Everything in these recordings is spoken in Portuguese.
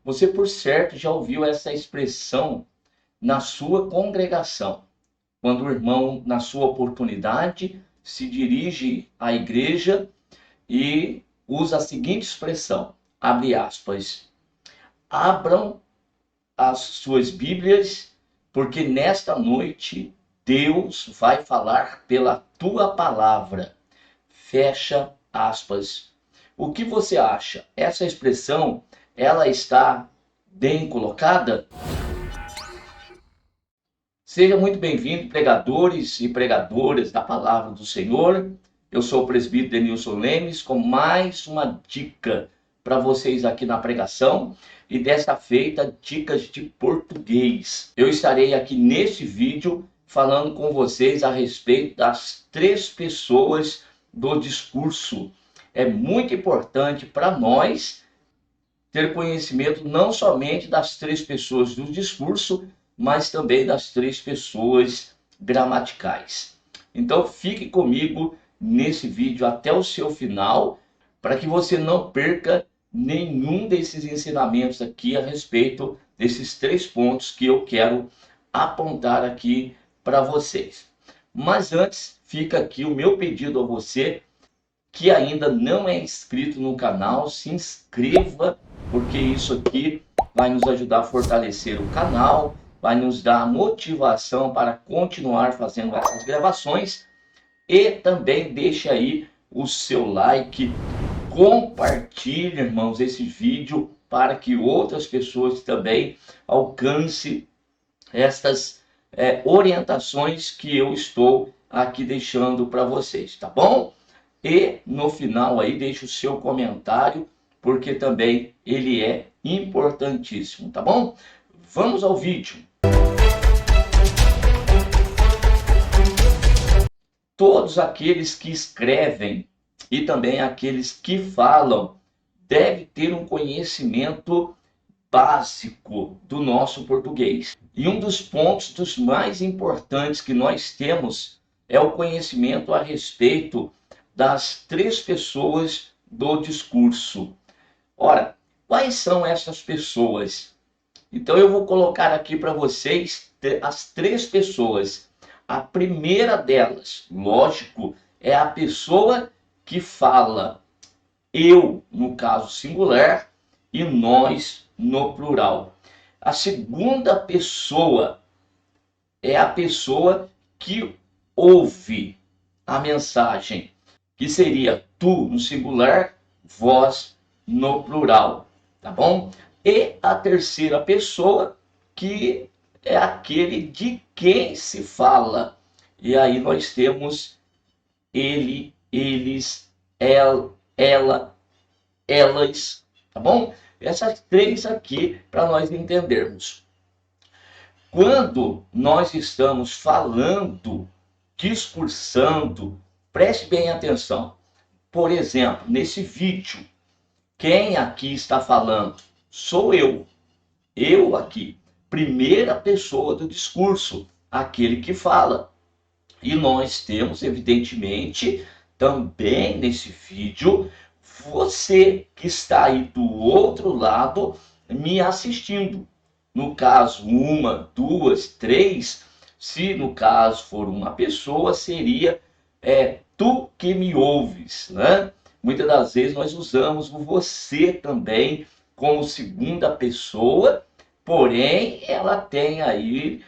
Você, por certo, já ouviu essa expressão na sua congregação, quando o irmão, na sua oportunidade, se dirige à igreja e usa a seguinte expressão, abre aspas, abram as suas Bíblias, porque nesta noite Deus vai falar pela tua palavra. Fecha aspas. O que você acha? Essa expressão, ela está bem colocada? Seja muito bem-vindo, pregadores e pregadoras da palavra do Senhor. Eu sou o presbítero Denilson Lemes com mais uma dica para vocês aqui na pregação e desta feita dicas de português. Eu estarei aqui neste vídeo falando com vocês a respeito das 3 pessoas do discurso. É muito importante para nós ter conhecimento não somente das 3 pessoas do discurso, mas também das 3 pessoas gramaticais. Então fique comigo nesse vídeo até o seu final, para que você não perca nenhum desses ensinamentos aqui a respeito desses 3 pontos que eu quero apontar aqui para vocês. Mas antes, fica aqui o meu pedido a você que ainda não é inscrito no canal, se inscreva, porque isso aqui vai nos ajudar a fortalecer o canal, vai nos dar motivação para continuar fazendo essas gravações. E também deixe aí o seu like, compartilhe, irmãos, esse vídeo para que outras pessoas também alcancem estas orientações que eu estou aqui deixando para vocês, tá bom? E no final aí deixe o seu comentário, porque também ele é importantíssimo, tá bom? Vamos ao vídeo. Todos aqueles que escrevem e também aqueles que falam devem ter um conhecimento básico do nosso português. E um dos pontos dos mais importantes que nós temos é o conhecimento a respeito das 3 pessoas do discurso. Ora, quais são essas pessoas? Então eu vou colocar aqui para vocês as 3 pessoas. A primeira delas, lógico, é a pessoa que fala. Eu, no caso singular, e nós, no plural. A segunda pessoa é a pessoa que ouve a mensagem, que seria tu no singular, vós no plural, tá bom? E a terceira pessoa, que é aquele de quem se fala. E aí nós temos ele, eles, ela, elas, tá bom? Essas 3 aqui para nós entendermos. Quando nós estamos falando, discursando, preste bem atenção. Por exemplo, nesse vídeo, quem aqui está falando? Sou eu. Eu aqui. Primeira pessoa do discurso, aquele que fala. E nós temos, evidentemente, também nesse vídeo, você que está aí do outro lado me assistindo. No caso, 1, 2, 3, se no caso for uma pessoa, seria tu que me ouves, né? Muitas das vezes nós usamos o você também como segunda pessoa, porém ela tem aí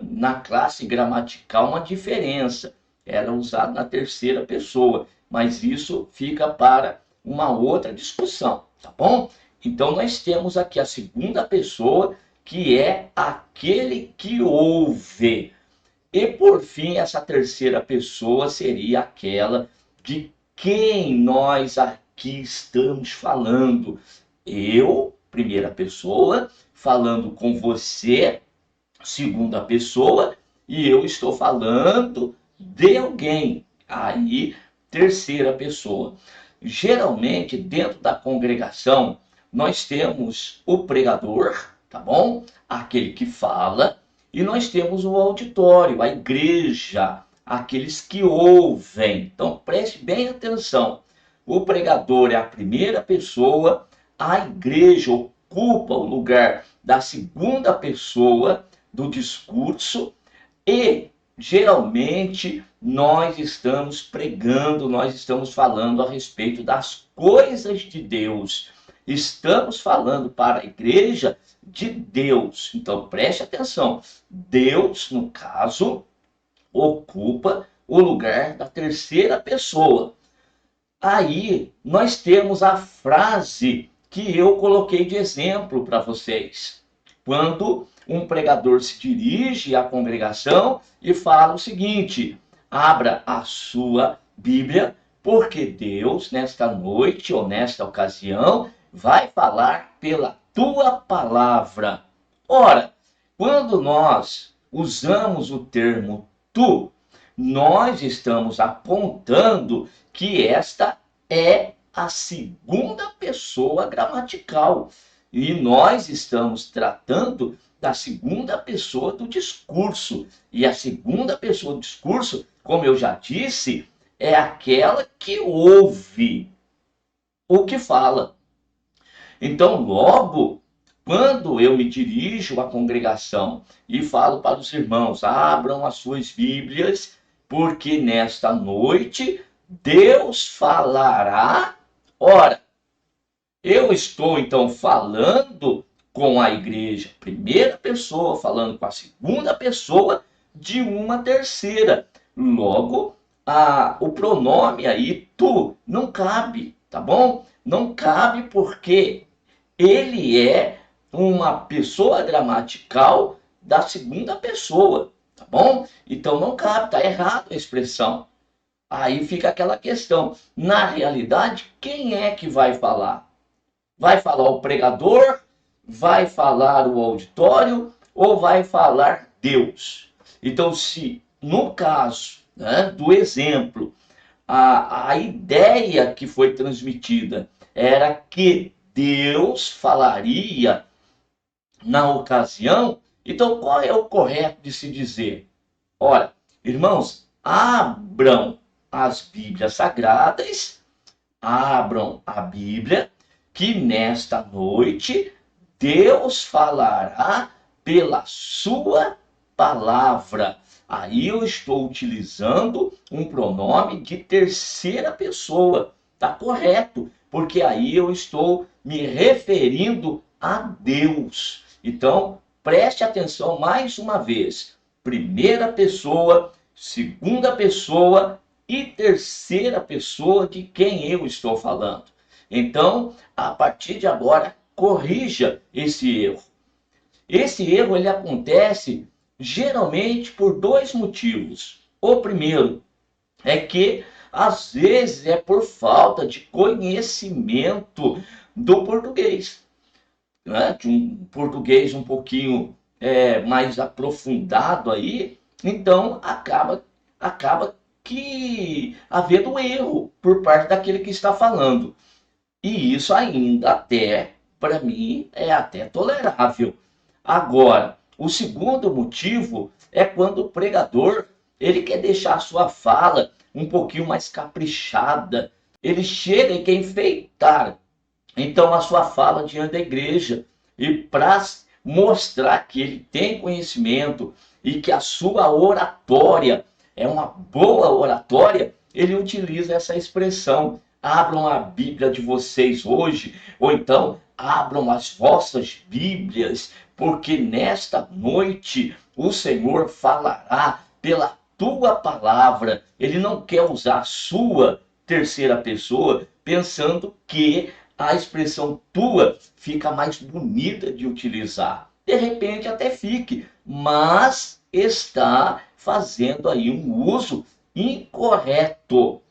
na classe gramatical uma diferença. Ela é usada na terceira pessoa, mas isso fica para uma outra discussão, tá bom? Então nós temos aqui a segunda pessoa, que é aquele que ouve. E por fim, essa terceira pessoa seria aquela de quem nós aqui estamos falando. Eu, primeira pessoa, falando com você, segunda pessoa, e eu estou falando de alguém, aí terceira pessoa. Geralmente, dentro da congregação, nós temos o pregador, tá bom? Aquele que fala, e nós temos o auditório, a igreja, aqueles que ouvem. Então, preste bem atenção. O pregador é a primeira pessoa, a igreja, o ocupa o lugar da segunda pessoa do discurso e geralmente nós estamos pregando, nós estamos falando a respeito das coisas de Deus. Estamos falando para a igreja de Deus. Então preste atenção. Deus, no caso, ocupa o lugar da terceira pessoa. Aí nós temos a frase que eu coloquei de exemplo para vocês. Quando um pregador se dirige à congregação e fala o seguinte: abra a sua Bíblia, porque Deus, nesta noite ou nesta ocasião, vai falar pela tua palavra. Ora, quando nós usamos o termo tu, nós estamos apontando que esta é a segunda pessoa gramatical. E nós estamos tratando da segunda pessoa do discurso. E a segunda pessoa do discurso, como eu já disse, é aquela que ouve o que fala. Então, logo, quando eu me dirijo à congregação e falo para os irmãos, abram as suas Bíblias, porque nesta noite Deus falará. Ora, eu estou então falando com a igreja, primeira pessoa, falando com a segunda pessoa de uma terceira. Logo, o pronome aí, tu, não cabe, tá bom? Não cabe porque ele é uma pessoa gramatical da segunda pessoa, tá bom? Então não cabe, tá errado a expressão. Aí fica aquela questão. Na realidade, quem é que vai falar? Vai falar o pregador? Vai falar o auditório? Ou vai falar Deus? Então, se no caso, né, do exemplo, a ideia que foi transmitida era que Deus falaria na ocasião, então qual é o correto de se dizer? Ora, irmãos, abram as Bíblias Sagradas, abram a Bíblia, que nesta noite Deus falará pela sua palavra. Aí eu estou utilizando um pronome de terceira pessoa, tá correto, porque aí eu estou me referindo a Deus. Então, preste atenção mais uma vez. Primeira pessoa, segunda pessoa e terceira pessoa de quem eu estou falando. Então, a partir de agora, corrija esse erro. Esse erro ele acontece geralmente por dois motivos. O primeiro é que às vezes é por falta de conhecimento do português, né? De um português um pouquinho mais aprofundado aí, então acaba que havendo erro por parte daquele que está falando. E isso ainda até, para mim, é até tolerável. Agora, o segundo motivo é quando o pregador ele quer deixar a sua fala um pouquinho mais caprichada. Ele chega e quer enfeitar, então, a sua fala diante da igreja. E para mostrar que ele tem conhecimento e que a sua oratória é uma boa oratória, ele utiliza essa expressão. Abram a Bíblia de vocês hoje, ou então abram as vossas Bíblias, porque nesta noite o Senhor falará pela tua palavra. Ele não quer usar a sua terceira pessoa, pensando que a expressão tua fica mais bonita de utilizar. De repente até fique, mas está fazendo aí um uso incorreto.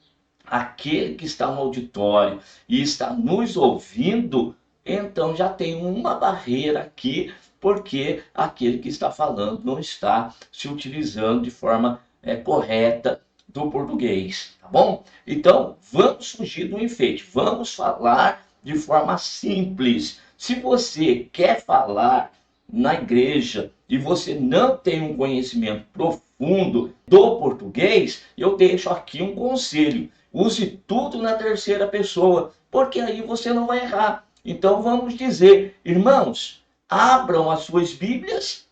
Aquele que está no auditório e está nos ouvindo, então já tem uma barreira aqui, porque aquele que está falando não está se utilizando de forma correta do português, tá bom? Então, vamos fugir do enfeite, vamos falar de forma simples. Se você quer falar na igreja e você não tem um conhecimento profundo do português, eu deixo aqui um conselho. Use tudo na terceira pessoa, porque aí você não vai errar. Então vamos dizer, irmãos, abram as suas Bíblias,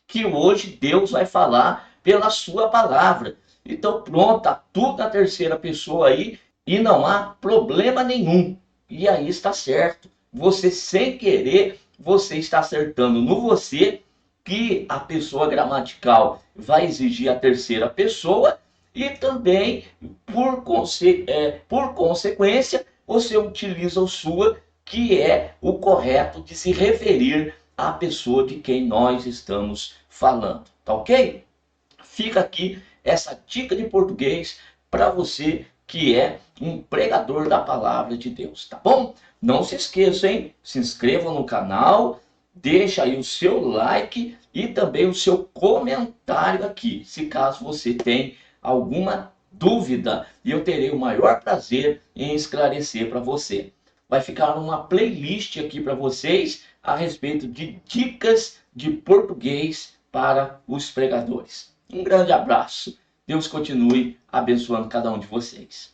que hoje Deus vai falar pela sua palavra. Então pronto, tá tudo na terceira pessoa aí e não há problema nenhum. E aí está certo. Você sem querer, você está acertando no você que a pessoa gramatical vai exigir a terceira pessoa e também, por consequência, você utiliza o sua, que é o correto de se referir à pessoa de quem nós estamos falando, tá ok? Fica aqui essa dica de português para você que é um pregador da palavra de Deus, tá bom? Não se esqueça, hein? Se inscreva no canal, deixa aí o seu like e também o seu comentário aqui, se caso você tem alguma dúvida, e eu terei o maior prazer em esclarecer para você. Vai ficar uma playlist aqui para vocês a respeito de dicas de português para os pregadores. Um grande abraço. Deus continue abençoando cada um de vocês.